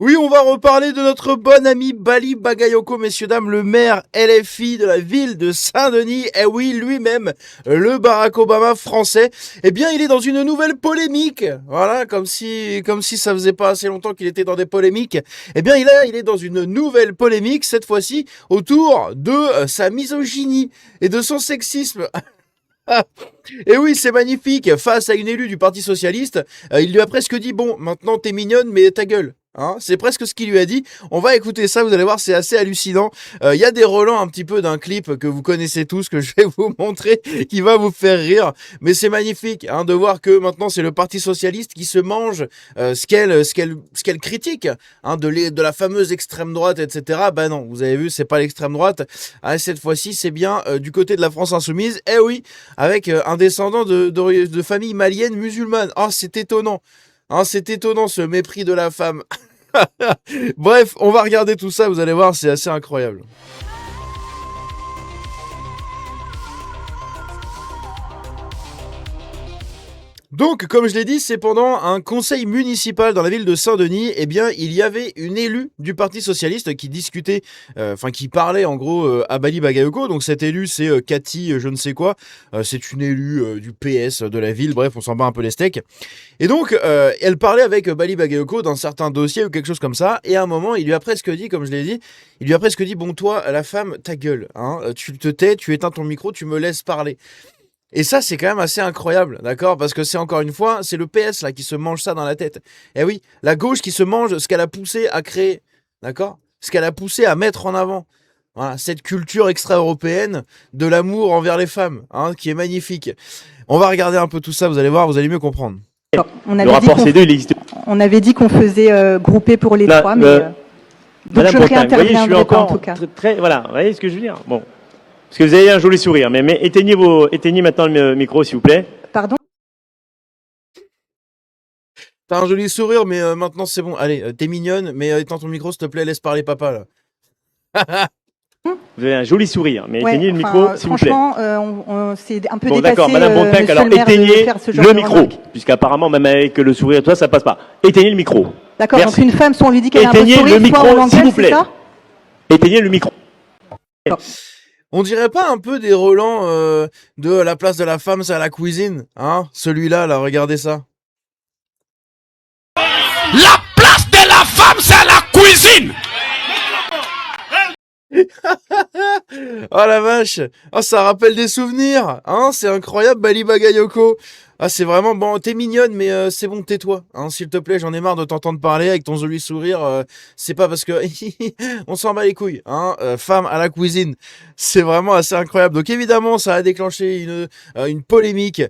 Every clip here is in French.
Oui, on va reparler de notre bon ami Bali Bagayoko, messieurs, dames, le maire LFI de la ville de Saint-Denis. Eh oui, lui-même, le Barack Obama français. Eh bien, il est dans une nouvelle polémique. Voilà, comme si ça faisait pas assez longtemps qu'il était dans des polémiques. Eh bien, il est dans une nouvelle polémique, cette fois-ci, autour de sa misogynie et de son sexisme. Et oui, c'est magnifique. Face à une élue du Parti Socialiste, il lui a presque dit, bon, maintenant t'es mignonne, mais ta gueule. Hein, c'est presque ce qu'il lui a dit. On va écouter ça, vous allez voir, c'est assez hallucinant. Il y a des relents un petit peu d'un clip que vous connaissez tous, que je vais vous montrer, qui va vous faire rire. Mais c'est magnifique hein, de voir que maintenant c'est le Parti Socialiste qui se mange ce qu'elle critique hein, de la fameuse extrême droite, etc. Bah non, vous avez vu, c'est pas l'extrême droite. Ah, cette fois-ci, c'est bien du côté de la France insoumise. Eh oui, avec un descendant de famille malienne musulmane. Oh, c'est étonnant. Hein, c'est étonnant ce mépris de la femme. Bref, on va regarder tout ça, vous allez voir, c'est assez incroyable. Donc, comme je l'ai dit, c'est pendant un conseil municipal dans la ville de Saint-Denis, eh bien, il y avait une élue du Parti Socialiste qui discutait, qui parlait en gros à Bali Bagayoko. Donc, cette élue, c'est Cathy, je ne sais quoi. C'est une élue du PS de la ville. Bref, on s'en bat un peu les steaks. Et donc, elle parlait avec Bali Bagayoko d'un certain dossier ou quelque chose comme ça. Et à un moment, il lui a presque dit, comme je l'ai dit, il lui a presque dit, bon, toi, la femme, ta gueule, hein, tu te tais, tu éteins ton micro, tu me laisses parler. Et ça, c'est quand même assez incroyable, d'accord? Parce que c'est encore une fois, c'est le PS là qui se mange ça dans la tête. Et oui, la gauche qui se mange ce qu'elle a poussé à créer, d'accord? Ce qu'elle a poussé à mettre en avant. Voilà, cette culture extra-européenne de l'amour envers les femmes, hein, qui est magnifique. On va regarder un peu tout ça, vous allez voir, vous allez mieux comprendre. Le rapport C2, il existe. On avait dit qu'on faisait grouper pour les trois, mais donc Madame je ne Bretagne, vous voyez, je suis réinterviendrai pas en encore tout cas. très, voilà, vous voyez ce que je veux dire? Bon. Parce que vous avez un joli sourire, mais éteignez maintenant le micro, s'il vous plaît. Pardon? T'as un joli sourire, mais maintenant c'est bon. Allez, t'es mignonne, mais éteins ton micro, s'il te plaît, laisse parler papa là. Vous avez un joli sourire, mais Ouais, éteignez le micro, s'il vous plaît. Franchement, c'est un peu Bon, dépassé, d'accord, Madame Bretagne, monsieur alors le maire, de éteignez faire ce genre le de micro, remarques. puisqu'apparemment, même avec le sourire et toi, ça passe pas. Éteignez le micro. D'accord, donc Merci. une femme, soit on lui dit qu'elle a un beau Éteignez sourire, le micro, soit on l'engueule, s'il vous c'est plaît. ça? Éteignez le micro. On dirait pas un peu des relents de la place de la femme, c'est à la cuisine, hein? Celui-là, là, regardez ça. La place de la femme, c'est à la cuisine. Oh la vache! Oh, ça rappelle des souvenirs! Hein, c'est incroyable, Bali Bagayoko! Ah, c'est vraiment bon, t'es mignonne, mais c'est bon, tais-toi. Hein, s'il te plaît, j'en ai marre de t'entendre parler avec ton joli sourire. C'est pas parce que on s'en bat les couilles. Hein, femme à la cuisine. C'est vraiment assez incroyable. Donc évidemment, ça a déclenché une polémique.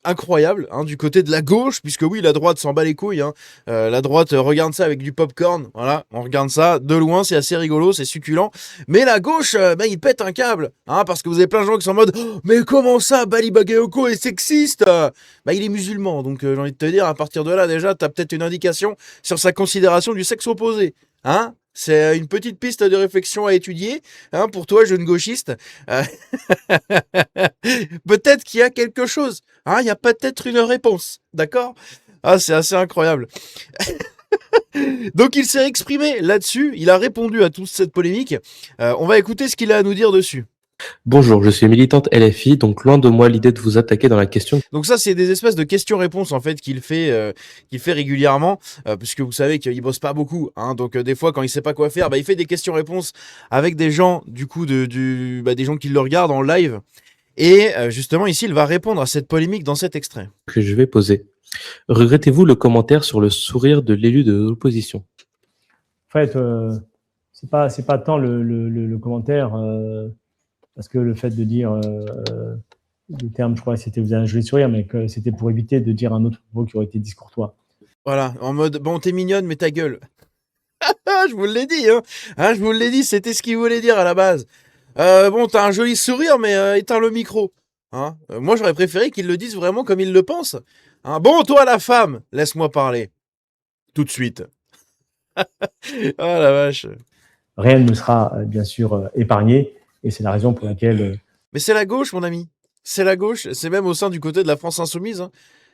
Incroyable hein, du côté de la gauche, puisque oui, la droite s'en bat les couilles. Hein. La droite regarde ça avec du popcorn. Voilà, on regarde ça de loin, c'est assez rigolo, c'est succulent. Mais la gauche, il pète un câble, hein, parce que vous avez plein de gens qui sont en mode oh, mais comment ça, Bali Bagayoko est sexiste? Il est musulman, donc j'ai envie de te dire, à partir de là, déjà, t'as peut-être une indication sur sa considération du sexe opposé. Hein? C'est une petite piste de réflexion à étudier hein, pour toi, jeune gauchiste. Peut-être qu'il y a quelque chose. Hein, il y a peut-être une réponse. D'accord? Ah, c'est assez incroyable. Donc il s'est exprimé là-dessus. Il a répondu à toute cette polémique. On va écouter ce qu'il a à nous dire dessus. Bonjour, je suis militante LFI, donc loin de moi l'idée de vous attaquer dans la question. Donc ça, c'est des espèces de questions-réponses en fait qu'il fait régulièrement, puisque vous savez qu'il bosse pas beaucoup. Hein, donc des fois, quand il sait pas quoi faire, il fait des questions-réponses avec des gens, du coup, des gens qui le regardent en live. Et justement, ici, il va répondre à cette polémique dans cet extrait. Que je vais poser. Regrettez-vous le commentaire sur le sourire de l'élu de l'opposition? En fait, c'est pas tant le commentaire, parce que le fait de dire le terme, je crois que c'était vous avez un joli sourire, mais que c'était pour éviter de dire un autre mot qui aurait été discourtois. Voilà, en mode bon, t'es mignonne, mais ta gueule. Je vous l'ai dit, hein, je vous l'ai dit, c'était ce qu'il voulait dire à la base. Bon, t'as un joli sourire, mais éteins le micro. Hein moi, j'aurais préféré qu'il le dise vraiment comme il le pense. Hein bon, toi, la femme, laisse-moi parler. Tout de suite. Oh la vache. Rien ne sera bien sûr épargné, et c'est la raison pour laquelle... Mais c'est la gauche, mon ami. C'est la gauche, c'est même au sein du côté de la France insoumise. Hein.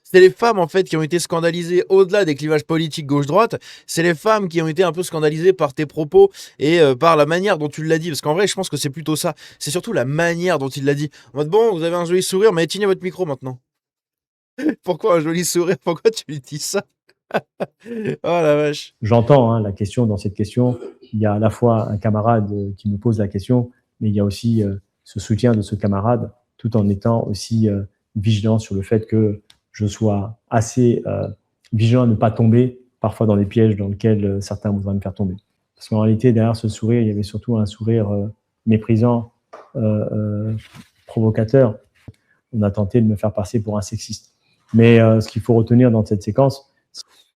C'est les femmes, en fait, qui ont été scandalisées au-delà des clivages politiques gauche-droite. C'est les femmes qui ont été un peu scandalisées par tes propos et par la manière dont tu l'as dit. Parce qu'en vrai, je pense que c'est plutôt ça. C'est surtout la manière dont il l'a dit. En mode, bon, vous avez un joli sourire, mais éteignez votre micro maintenant. Pourquoi un joli sourire? Pourquoi tu lui dis ça? Oh la vache. J'entends la question. Dans cette question, il y a à la fois un camarade qui me pose la question, mais il y a aussi ce soutien de ce camarade, tout en étant aussi vigilant sur le fait que je sois assez vigilant à ne pas tomber parfois dans les pièges dans lesquels certains voudraient me faire tomber. Parce qu'en réalité, derrière ce sourire, il y avait surtout un sourire méprisant, provocateur. On a tenté de me faire passer pour un sexiste. Mais ce qu'il faut retenir dans cette séquence...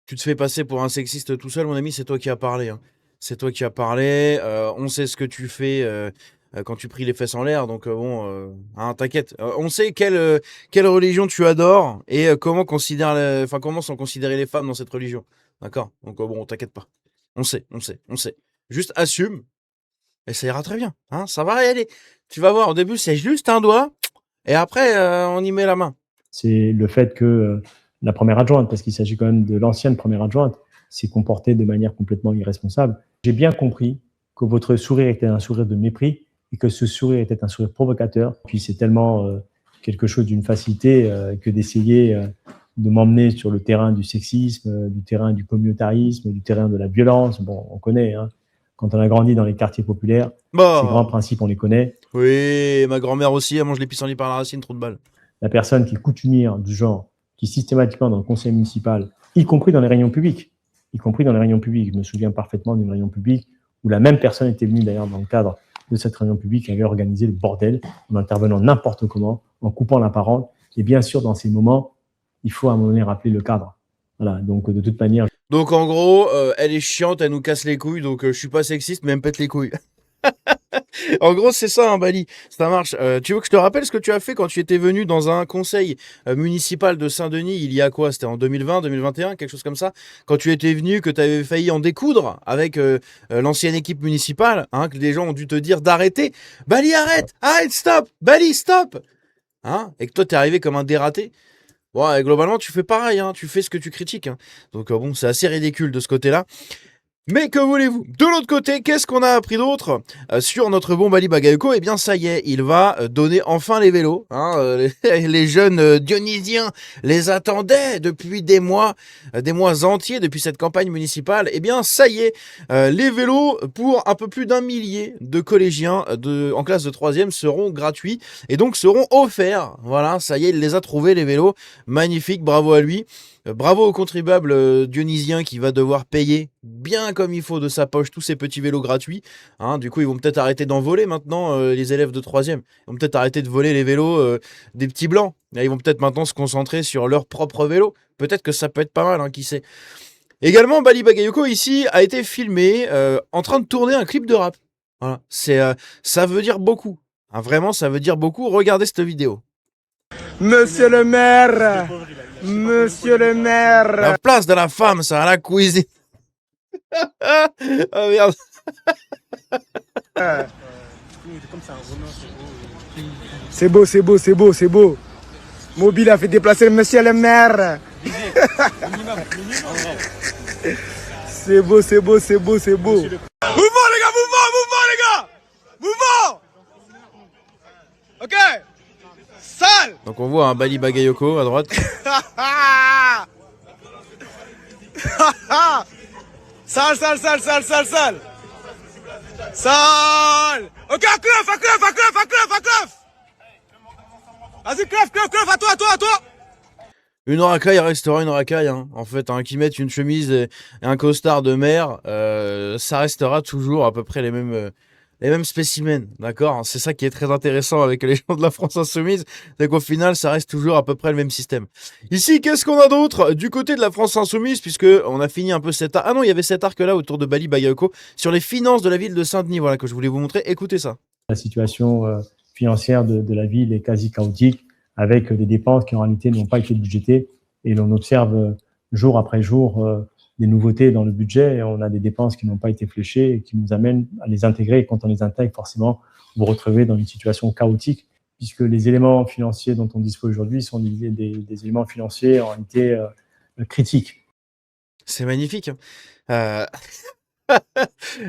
Tu te fais passer pour un sexiste tout seul, mon ami, c'est toi qui as parlé. Hein. C'est toi qui as parlé. On sait ce que tu fais quand tu pries les fesses en l'air. Donc bon, t'inquiète. On sait quelle religion tu adores et comment sont considérées les femmes dans cette religion. D'accord? Donc bon, t'inquiète pas. On sait. Juste assume et ça ira très bien. Hein, ça va y aller. Tu vas voir, au début, c'est juste un doigt et après, on y met la main. C'est le fait que la première adjointe, parce qu'il s'agit quand même de l'ancienne première adjointe, s'est comportée de manière complètement irresponsable. J'ai bien compris que votre sourire était un sourire de mépris et que ce sourire était un sourire provocateur. Puis c'est tellement quelque chose d'une facilité que d'essayer de m'emmener sur le terrain du sexisme, du terrain du communautarisme, du terrain de la violence. Bon, on connaît, hein. Quand on a grandi dans les quartiers populaires, ces grands principes, on les connaît. Oui, ma grand-mère aussi, elle mange les pissenlits par la racine, trop de balles. La personne qui est coutumière du genre, qui systématiquement dans le conseil municipal, y compris dans les réunions publiques, je me souviens parfaitement d'une réunion publique où la même personne était venue d'ailleurs dans le cadre de cette réunion publique, avait organisé le bordel en intervenant n'importe comment, en coupant la parole. Et bien sûr, dans ces moments, il faut à un moment donné rappeler le cadre. Voilà, donc de toute manière... Donc en gros, elle est chiante, elle nous casse les couilles, donc je suis pas sexiste, mais elle me pète les couilles. En gros, c'est ça, Bali. Ça marche. Tu veux que je te rappelle ce que tu as fait quand tu étais venu dans un conseil municipal de Saint-Denis il y a quoi? C'était en 2020, 2021, quelque chose comme ça. Quand tu étais venu, que tu avais failli en découdre avec l'ancienne équipe municipale, hein, que les gens ont dû te dire d'arrêter. Bali, arrête, stop. Bali, stop. Hein, et que toi, t'es arrivé comme un dératé. Bon, et globalement, tu fais pareil. Hein, tu fais ce que tu critiques. Hein. Donc bon, c'est assez ridicule de ce côté-là. Mais que voulez-vous? De l'autre côté, qu'est-ce qu'on a appris d'autre sur notre bon Bali Bagayoko? Eh bien, ça y est, il va donner enfin les vélos. Hein, les jeunes dionysiens les attendaient depuis des mois entiers, depuis cette campagne municipale. Eh bien, ça y est, les vélos pour un peu plus d'1 millier de collégiens en classe de 3e seront gratuits et donc seront offerts. Voilà, ça y est, il les a trouvés, les vélos. Magnifique, bravo à lui. Bravo au contribuable dionysien qui va devoir payer bien comme il faut de sa poche tous ces petits vélos gratuits. Hein, du coup, ils vont peut-être arrêter d'en voler maintenant, les élèves de 3e. Ils vont peut-être arrêter de voler les vélos des petits blancs. Là, ils vont peut-être maintenant se concentrer sur leur propre vélo. Peut-être que ça peut être pas mal, hein, qui sait. Également, Bali Bagayoko, ici, a été filmé en train de tourner un clip de rap. Voilà. Ça veut dire beaucoup. Hein, vraiment, ça veut dire beaucoup. Regardez cette vidéo. Monsieur le maire, monsieur le maire. La place de la femme, c'est à la cuisine. Oh merde. C'est beau, c'est beau, c'est beau, c'est beau. Mobile a fait déplacer le monsieur le maire. C'est beau, c'est beau, c'est beau, c'est beau. Mouvement les gars, mouvement les gars. Mouvement. Ok. Sale. Donc on voit un Bali Bagayoko à droite. Sale. Sale. Ok, à cleuf. Vas-y, cleuf, à toi. Une racaille restera une racaille, hein. En fait, hein, qu'ils mettent une chemise et un costard de mer, ça restera toujours à peu près les mêmes spécimens, d'accord? C'est ça qui est très intéressant avec les gens de la France Insoumise, c'est qu'au final, ça reste toujours à peu près le même système. Ici, qu'est-ce qu'on a d'autre du côté de la France Insoumise, puisque on a fini un peu cet arc. Ah non, il y avait cet arc-là autour de Bali Bagayoko sur les finances de la ville de Saint-Denis, voilà, que je voulais vous montrer. Écoutez ça. La situation financière de la ville est quasi chaotique, avec des dépenses qui en réalité n'ont pas été budgétées, et l'on observe jour après jour des nouveautés dans le budget, et on a des dépenses qui n'ont pas été fléchées et qui nous amènent à les intégrer, et quand on les intègre, forcément, vous vous retrouvez dans une situation chaotique. puisque les éléments financiers dont on dispose aujourd'hui sont des éléments financiers en réalité critiques. C'est magnifique. Hein.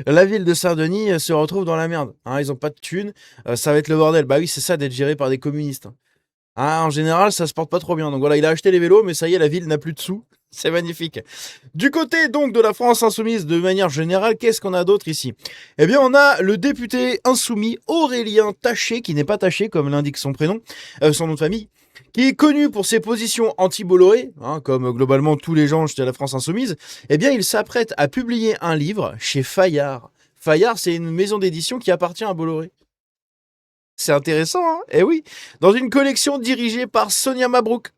La ville de Saint-Denis se retrouve dans la merde. Hein, ils ont pas de thunes. Ça va être le bordel. Bah oui, c'est ça d'être géré par des communistes. Hein, en général, ça se porte pas trop bien. Donc voilà, il a acheté les vélos, mais ça y est, la ville n'a plus de sous. C'est magnifique. Du côté donc de la France insoumise, de manière générale, qu'est-ce qu'on a d'autre ici? Eh bien, on a le député insoumis Aurélien Taché, qui n'est pas Taché, comme l'indique son prénom, son nom de famille, qui est connu pour ses positions anti-Bolloré, hein, comme globalement tous les gens de la France insoumise. Eh bien, il s'apprête à publier un livre chez Fayard. Fayard, c'est une maison d'édition qui appartient à Bolloré. C'est intéressant, hein? Eh oui, dans une collection dirigée par Sonia Mabrouk.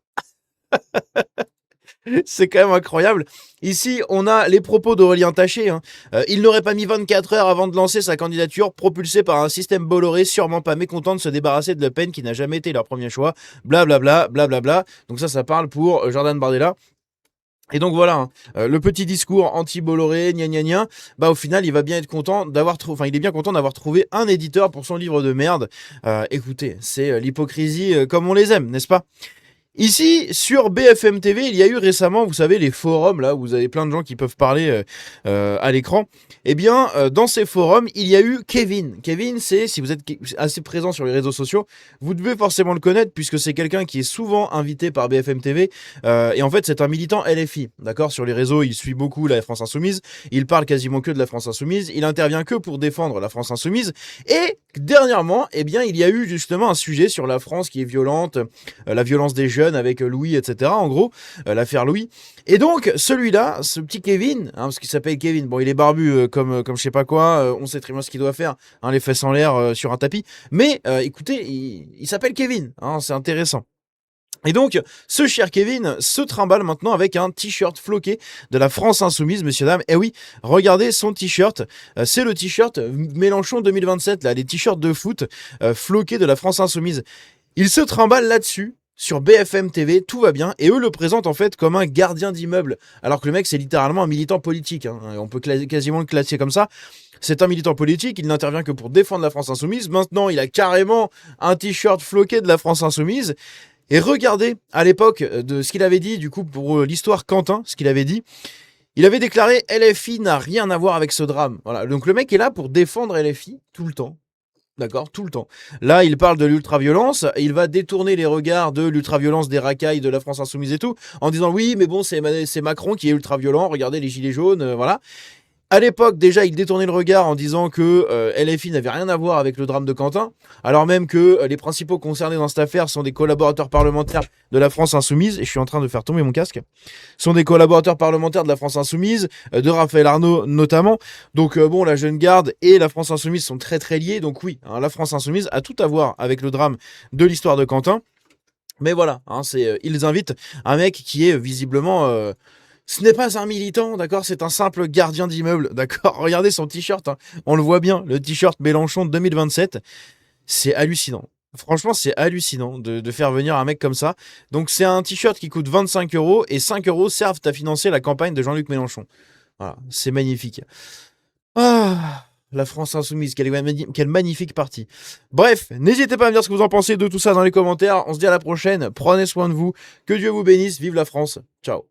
C'est quand même incroyable. Ici, on a les propos d'Aurélien Taché. Hein. Il n'aurait pas mis 24 heures avant de lancer sa candidature, propulsée par un système Bolloré, sûrement pas mécontent de se débarrasser de Le Pen, qui n'a jamais été leur premier choix. Blablabla, blablabla. Donc ça parle pour Jordan Bardella. Et donc voilà, hein, le petit discours anti-Bolloré, gna gna gna, bah au final il va bien être content d'avoir il est bien content d'avoir trouvé un éditeur pour son livre de merde. Écoutez, c'est l'hypocrisie comme on les aime, n'est-ce pas? Ici, sur BFM TV, il y a eu récemment, vous savez, les forums, là, où vous avez plein de gens qui peuvent parler à l'écran. Eh bien, dans ces forums, il y a eu Kevin. Kevin, c'est, si vous êtes assez présent sur les réseaux sociaux, vous devez forcément le connaître, puisque c'est quelqu'un qui est souvent invité par BFM TV. Et en fait, c'est un militant LFI, d'accord? Sur les réseaux, il suit beaucoup la France Insoumise. Il parle quasiment que de la France Insoumise. Il intervient que pour défendre la France Insoumise. Et dernièrement, eh bien, il y a eu justement un sujet sur la France qui est violente, la violence des jeunes, avec Louis, etc. En gros, l'affaire Louis. Et donc, celui-là, ce petit Kevin, hein, parce qu'il s'appelle Kevin, bon, il est barbu comme je sais pas quoi, on sait très bien ce qu'il doit faire, hein, les fesses en l'air sur un tapis. Mais écoutez, il s'appelle Kevin, hein, c'est intéressant. Et donc, ce cher Kevin se trimballe maintenant avec un t-shirt floqué de la France Insoumise, messieurs, dames. Eh oui, regardez son t-shirt. C'est le t-shirt Mélenchon 2027, là, les t-shirts de foot floqués de la France Insoumise. Il se trimballe là-dessus. Sur BFM TV, tout va bien, et eux le présentent en fait comme un gardien d'immeuble, alors que le mec c'est littéralement un militant politique, hein. On peut quasiment le classer comme ça. C'est un militant politique, il n'intervient que pour défendre la France Insoumise. Maintenant, il a carrément un t-shirt floqué de la France Insoumise. Et regardez, à l'époque de ce qu'il avait dit, du coup, pour l'histoire Quentin, ce qu'il avait dit, il avait déclaré « LFI n'a rien à voir avec ce drame ». Voilà, donc le mec est là pour défendre LFI tout le temps. D'accord, tout le temps. Là, il parle de l'ultraviolence, il va détourner les regards de l'ultraviolence des racailles de la France Insoumise et tout, en disant oui, mais bon, c'est Macron qui est ultraviolent, regardez les gilets jaunes, voilà. À l'époque, déjà, il détournait le regard en disant que LFI n'avait rien à voir avec le drame de Quentin, alors même que les principaux concernés dans cette affaire sont des collaborateurs parlementaires de la France Insoumise, et je suis en train de faire tomber mon casque, sont des collaborateurs parlementaires de la France Insoumise, de Raphaël Arnaud notamment. Donc bon, la Jeune Garde et la France Insoumise sont très très liés, donc oui, hein, la France Insoumise a tout à voir avec le drame de l'histoire de Quentin. Mais voilà, hein, ils invitent un mec qui est visiblement... ce n'est pas un militant, d'accord? C'est un simple gardien d'immeuble, d'accord? Regardez son t-shirt, hein. On le voit bien, le t-shirt Mélenchon 2027. C'est hallucinant. Franchement, c'est hallucinant de faire venir un mec comme ça. Donc, c'est un t-shirt qui coûte 25 € et 5 € servent à financer la campagne de Jean-Luc Mélenchon. Voilà, c'est magnifique. Ah, la France Insoumise, quelle magnifique partie. Bref, n'hésitez pas à me dire ce que vous en pensez de tout ça dans les commentaires. On se dit à la prochaine. Prenez soin de vous. Que Dieu vous bénisse. Vive la France. Ciao.